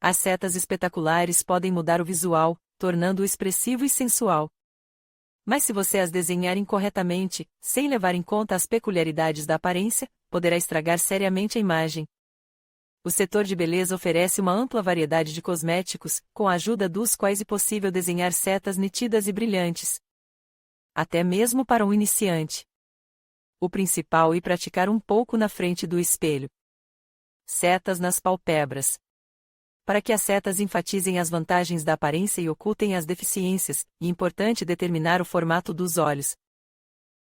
As setas espetaculares podem mudar o visual, tornando-o expressivo e sensual. Mas se você as desenhar incorretamente, sem levar em conta as peculiaridades da aparência, poderá estragar seriamente a imagem. O setor de beleza oferece uma ampla variedade de cosméticos, com a ajuda dos quais é possível desenhar setas nítidas e brilhantes. Até mesmo para um iniciante. O principal é praticar um pouco na frente do espelho. Setas nas pálpebras. Para que as setas enfatizem as vantagens da aparência e ocultem as deficiências, é importante determinar o formato dos olhos.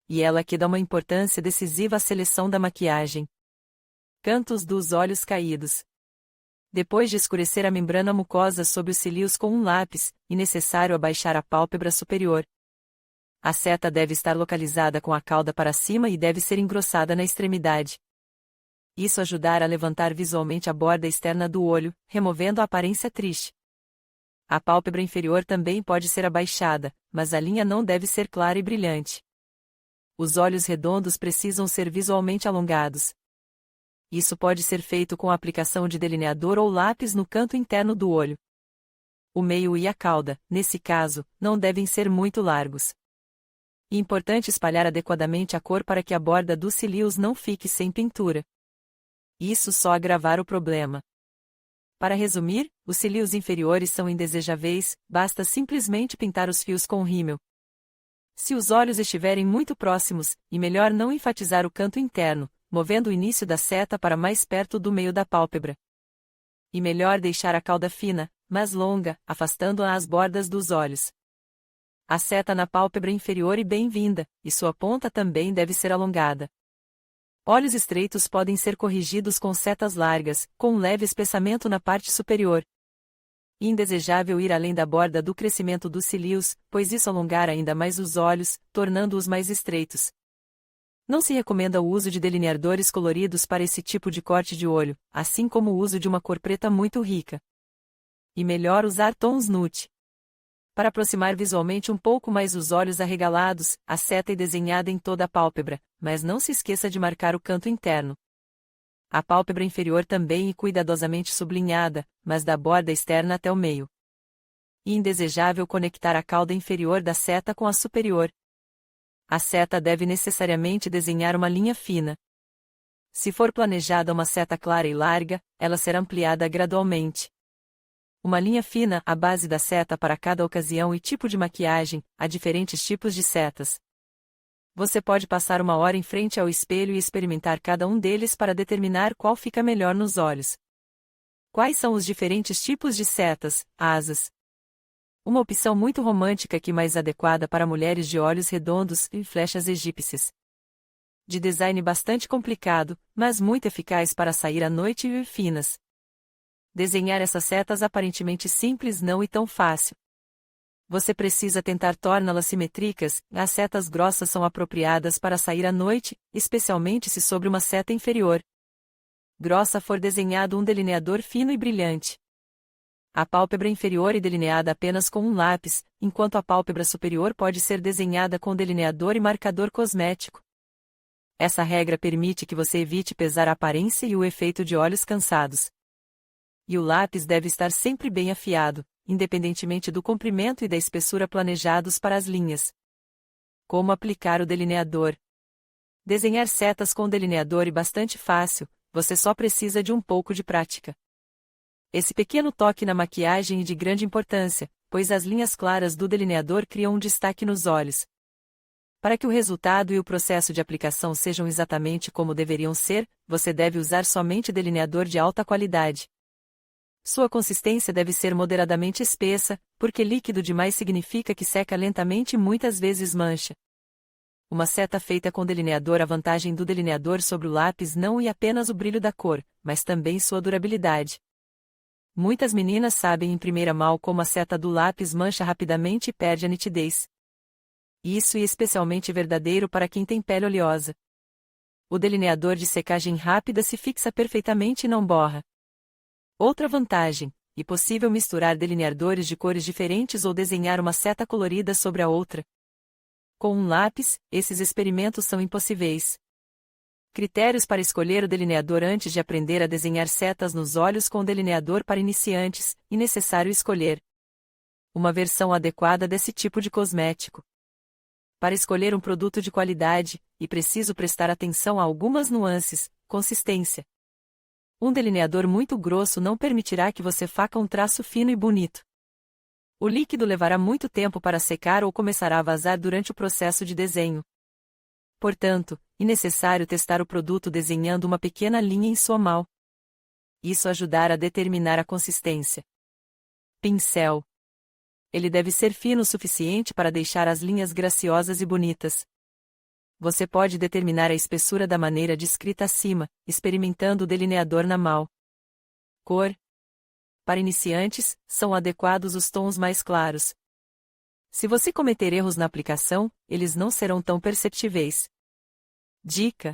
E ela que dá uma importância decisiva à seleção da maquiagem. Cantos dos olhos caídos. Depois de escurecer a membrana mucosa sob os cílios com um lápis, é necessário abaixar a pálpebra superior. A seta deve estar localizada com a cauda para cima e deve ser engrossada na extremidade. Isso ajudará a levantar visualmente a borda externa do olho, removendo a aparência triste. A pálpebra inferior também pode ser abaixada, mas a linha não deve ser clara e brilhante. Os olhos redondos precisam ser visualmente alongados. Isso pode ser feito com a aplicação de delineador ou lápis no canto interno do olho. O meio e a cauda, nesse caso, não devem ser muito largos. É importante espalhar adequadamente a cor para que a borda dos cílios não fique sem pintura. Isso só agravar o problema. Para resumir, os cílios inferiores são indesejáveis, basta simplesmente pintar os fios com rímel. Se os olhos estiverem muito próximos, é melhor não enfatizar o canto interno, movendo o início da seta para mais perto do meio da pálpebra. E melhor deixar a cauda fina, mas longa, afastando-a às bordas dos olhos. A seta na pálpebra inferior é bem-vinda, e sua ponta também deve ser alongada. Olhos estreitos podem ser corrigidos com setas largas, com um leve espessamento na parte superior. É indesejável ir além da borda do crescimento dos cílios, pois isso alongar ainda mais os olhos, tornando-os mais estreitos. Não se recomenda o uso de delineadores coloridos para esse tipo de corte de olho, assim como o uso de uma cor preta muito rica. E melhor usar tons nude. Para aproximar visualmente um pouco mais os olhos arregalados, a seta é desenhada em toda a pálpebra, mas não se esqueça de marcar o canto interno. A pálpebra inferior também é cuidadosamente sublinhada, mas da borda externa até o meio. É indesejável conectar a cauda inferior da seta com a superior. A seta deve necessariamente desenhar uma linha fina. Se for planejada uma seta clara e larga, ela será ampliada gradualmente. Uma linha fina à base da seta para cada ocasião e tipo de maquiagem, há diferentes tipos de setas. Você pode passar uma hora em frente ao espelho e experimentar cada um deles para determinar qual fica melhor nos olhos. Quais são os diferentes tipos de setas, asas? Uma opção muito romântica que mais adequada para mulheres de olhos redondos e flechas egípcias. De design bastante complicado, mas muito eficaz para sair à noite e finas. Desenhar essas setas aparentemente simples não é tão fácil. Você precisa tentar torná-las simétricas, as setas grossas são apropriadas para sair à noite, especialmente se sobre uma seta inferior. Grossa for desenhado um delineador fino e brilhante. A pálpebra inferior é delineada apenas com um lápis, enquanto a pálpebra superior pode ser desenhada com delineador e marcador cosmético. Essa regra permite que você evite pesar a aparência e o efeito de olhos cansados. E o lápis deve estar sempre bem afiado, independentemente do comprimento e da espessura planejados para as linhas. Como aplicar o delineador? Desenhar setas com delineador é bastante fácil, você só precisa de um pouco de prática. Esse pequeno toque na maquiagem é de grande importância, pois as linhas claras do delineador criam um destaque nos olhos. Para que o resultado e o processo de aplicação sejam exatamente como deveriam ser, você deve usar somente delineador de alta qualidade. Sua consistência deve ser moderadamente espessa, porque líquido demais significa que seca lentamente e muitas vezes mancha. Uma seta feita com delineador. A vantagem do delineador sobre o lápis não é apenas o brilho da cor, mas também sua durabilidade. Muitas meninas sabem em primeira mão como a seta do lápis mancha rapidamente e perde a nitidez. Isso é especialmente verdadeiro para quem tem pele oleosa. O delineador de secagem rápida se fixa perfeitamente e não borra. Outra vantagem, é possível misturar delineadores de cores diferentes ou desenhar uma seta colorida sobre a outra. Com um lápis, esses experimentos são impossíveis. Critérios para escolher o delineador. Antes de aprender a desenhar setas nos olhos com o delineador para iniciantes, é necessário escolher uma versão adequada desse tipo de cosmético. Para escolher um produto de qualidade, é preciso prestar atenção a algumas nuances. Consistência. Um delineador muito grosso não permitirá que você faça um traço fino e bonito. O líquido levará muito tempo para secar ou começará a vazar durante o processo de desenho. Portanto, é necessário testar o produto desenhando uma pequena linha em sua mão. Isso ajudará a determinar a consistência. Pincel. Ele deve ser fino o suficiente para deixar as linhas graciosas e bonitas. Você pode determinar a espessura da maneira descrita acima, experimentando o delineador na mão. Cor. Para iniciantes, são adequados os tons mais claros. Se você cometer erros na aplicação, eles não serão tão perceptíveis. Dica: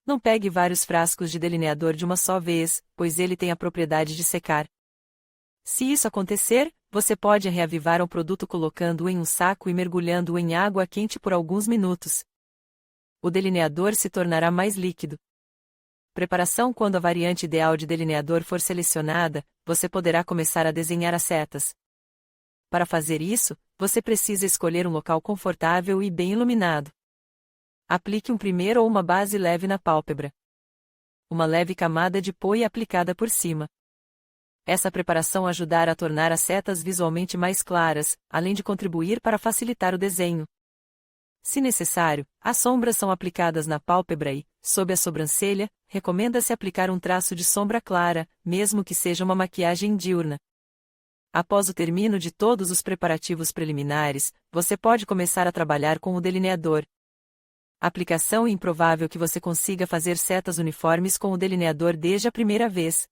não pegue vários frascos de delineador de uma só vez, pois ele tem a propriedade de secar. Se isso acontecer, você pode reavivar o produto colocando-o em um saco e mergulhando-o em água quente por alguns minutos. O delineador se tornará mais líquido. Preparação. Quando a variante ideal de delineador for selecionada, você poderá começar a desenhar as setas. Para fazer isso, você precisa escolher um local confortável e bem iluminado. Aplique um primeiro ou uma base leve na pálpebra. Uma leve camada de pó é aplicada por cima. Essa preparação ajudará a tornar as setas visualmente mais claras, além de contribuir para facilitar o desenho. Se necessário, as sombras são aplicadas na pálpebra e, sob a sobrancelha, recomenda-se aplicar um traço de sombra clara, mesmo que seja uma maquiagem diurna. Após o término de todos os preparativos preliminares, você pode começar a trabalhar com o delineador. Aplicação. É improvável que você consiga fazer setas uniformes com o delineador desde a primeira vez.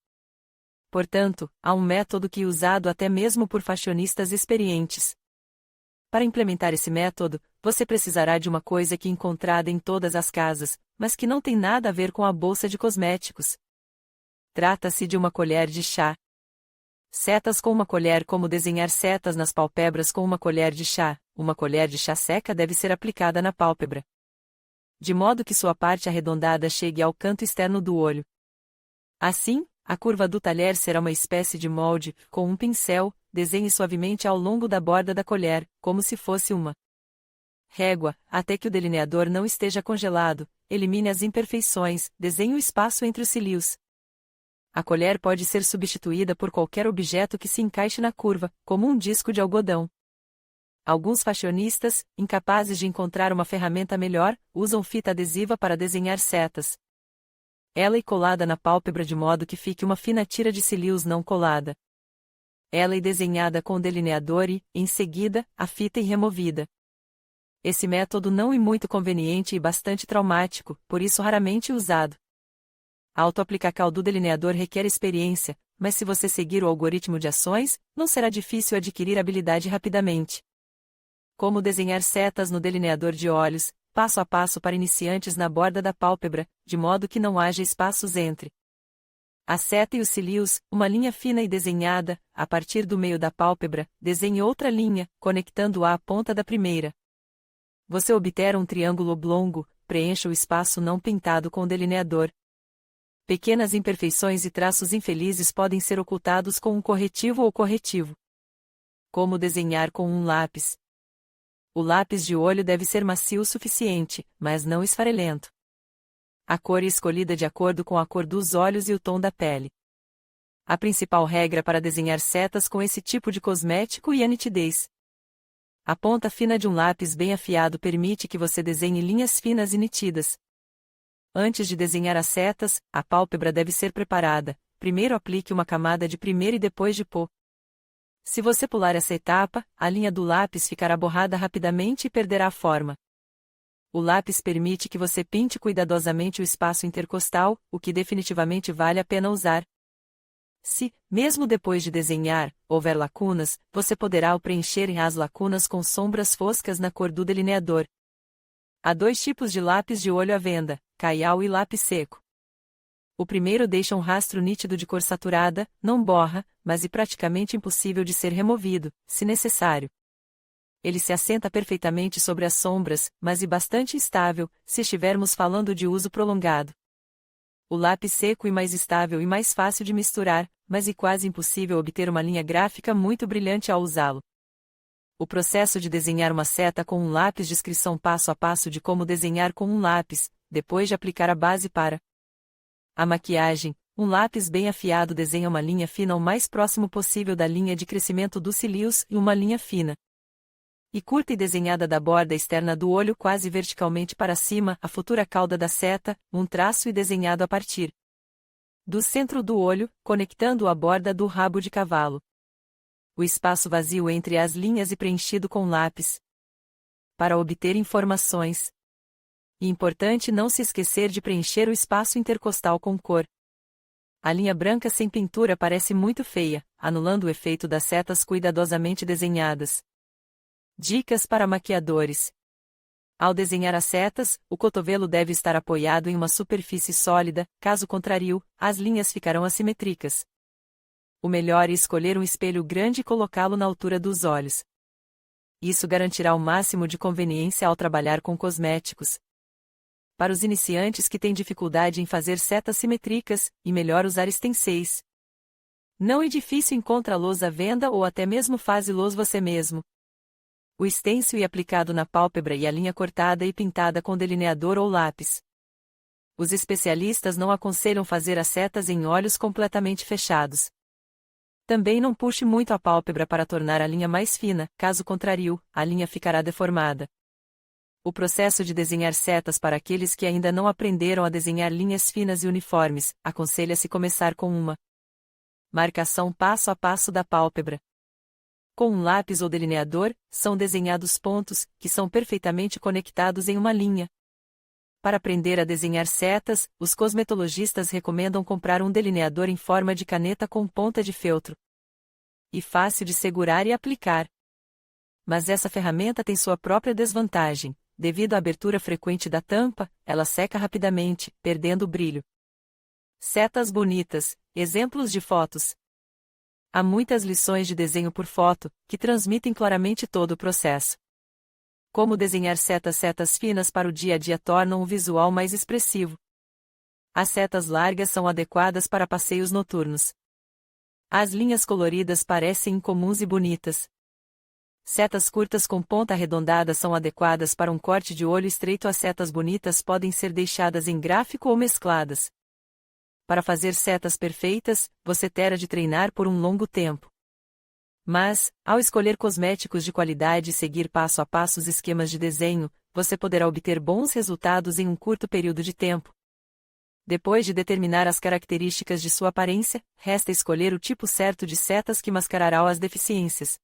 Portanto, há um método que é usado até mesmo por fashionistas experientes. Para implementar esse método, você precisará de uma coisa que é encontrada em todas as casas, mas que não tem nada a ver com a bolsa de cosméticos. Trata-se de uma colher de chá. Setas com uma colher. Como desenhar setas nas pálpebras com uma colher de chá? Uma colher de chá seca deve ser aplicada na pálpebra, de modo que sua parte arredondada chegue ao canto externo do olho. Assim, a curva do talher será uma espécie de molde. Com um pincel, desenhe suavemente ao longo da borda da colher, como se fosse uma régua, até que o delineador não esteja congelado. Elimine as imperfeições, desenhe o espaço entre os cílios. A colher pode ser substituída por qualquer objeto que se encaixe na curva, como um disco de algodão. Alguns fashionistas, incapazes de encontrar uma ferramenta melhor, usam fita adesiva para desenhar setas. Ela é colada na pálpebra de modo que fique uma fina tira de cílios não colada. Ela é desenhada com o delineador e, em seguida, a fita é removida. Esse método não é muito conveniente e bastante traumático, por isso raramente usado. A autoaplicação do delineador requer experiência, mas se você seguir o algoritmo de ações, não será difícil adquirir habilidade rapidamente. Como desenhar setas no delineador de olhos, passo a passo para iniciantes na borda da pálpebra, de modo que não haja espaços entre a seta e os cílios. Uma linha fina e desenhada, a partir do meio da pálpebra, desenhe outra linha, conectando-a à ponta da primeira. Você obterá um triângulo oblongo, preencha o espaço não pintado com o delineador. Pequenas imperfeições e traços infelizes podem ser ocultados com um corretivo ou corretivo. Como desenhar com um lápis? O lápis de olho deve ser macio o suficiente, mas não esfarelento. A cor é escolhida de acordo com a cor dos olhos e o tom da pele. A principal regra para desenhar setas com esse tipo de cosmético é a nitidez. A ponta fina de um lápis bem afiado permite que você desenhe linhas finas e nítidas. Antes de desenhar as setas, a pálpebra deve ser preparada. Primeiro aplique uma camada de primeiro e depois de pó. Se você pular essa etapa, a linha do lápis ficará borrada rapidamente e perderá a forma. O lápis permite que você pinte cuidadosamente o espaço intercostal, o que definitivamente vale a pena usar. Se, mesmo depois de desenhar, houver lacunas, você poderá preencher as lacunas com sombras foscas na cor do delineador. Há dois tipos de lápis de olho à venda, caial e lápis seco. O primeiro deixa um rastro nítido de cor saturada, não borra, mas é praticamente impossível de ser removido, se necessário. Ele se assenta perfeitamente sobre as sombras, mas e bastante estável, se estivermos falando de uso prolongado. O lápis seco e mais estável e mais fácil de misturar, mas e quase impossível obter uma linha gráfica muito brilhante ao usá-lo. O processo de desenhar uma seta com um lápis, descrição passo a passo de como desenhar com um lápis, depois de aplicar a base para a maquiagem. Um lápis bem afiado desenha uma linha fina o mais próximo possível da linha de crescimento dos cílios e uma linha fina e curta e desenhada da borda externa do olho quase verticalmente para cima, a futura cauda da seta, um traço e desenhado a partir do centro do olho, conectando a borda do rabo de cavalo. O espaço vazio entre as linhas e preenchido com lápis. Para obter informações. E importante não se esquecer de preencher o espaço intercostal com cor. A linha branca sem pintura parece muito feia, anulando o efeito das setas cuidadosamente desenhadas. Dicas para maquiadores. Ao desenhar as setas, o cotovelo deve estar apoiado em uma superfície sólida, caso contrário, as linhas ficarão assimétricas. O melhor é escolher um espelho grande e colocá-lo na altura dos olhos. Isso garantirá o máximo de conveniência ao trabalhar com cosméticos. Para os iniciantes que têm dificuldade em fazer setas simétricas, e melhor usar stencils. Não é difícil encontrá-los à venda ou até mesmo faze-los você mesmo. O stencil é aplicado na pálpebra e a linha cortada e pintada com delineador ou lápis. Os especialistas não aconselham fazer as setas em olhos completamente fechados. Também não puxe muito a pálpebra para tornar a linha mais fina, caso contrário, a linha ficará deformada. O processo de desenhar setas para aqueles que ainda não aprenderam a desenhar linhas finas e uniformes, aconselha-se começar com uma marcação passo a passo da pálpebra. Com um lápis ou delineador, são desenhados pontos, que são perfeitamente conectados em uma linha. Para aprender a desenhar setas, os cosmetologistas recomendam comprar um delineador em forma de caneta com ponta de feltro. E fácil de segurar e aplicar. Mas essa ferramenta tem sua própria desvantagem. Devido à abertura frequente da tampa, ela seca rapidamente, perdendo o brilho. Setas bonitas, exemplos de fotos. Há muitas lições de desenho por foto, que transmitem claramente todo o processo. Como desenhar setas finas para o dia a dia tornam o visual mais expressivo. As setas largas são adequadas para passeios noturnos. As linhas coloridas parecem incomuns e bonitas. Setas curtas com ponta arredondada são adequadas para um corte de olho estreito. As setas bonitas podem ser deixadas em gráfico ou mescladas. Para fazer setas perfeitas, você terá de treinar por um longo tempo. Mas, ao escolher cosméticos de qualidade e seguir passo a passo os esquemas de desenho, você poderá obter bons resultados em um curto período de tempo. Depois de determinar as características de sua aparência, resta escolher o tipo certo de setas que mascarará as deficiências.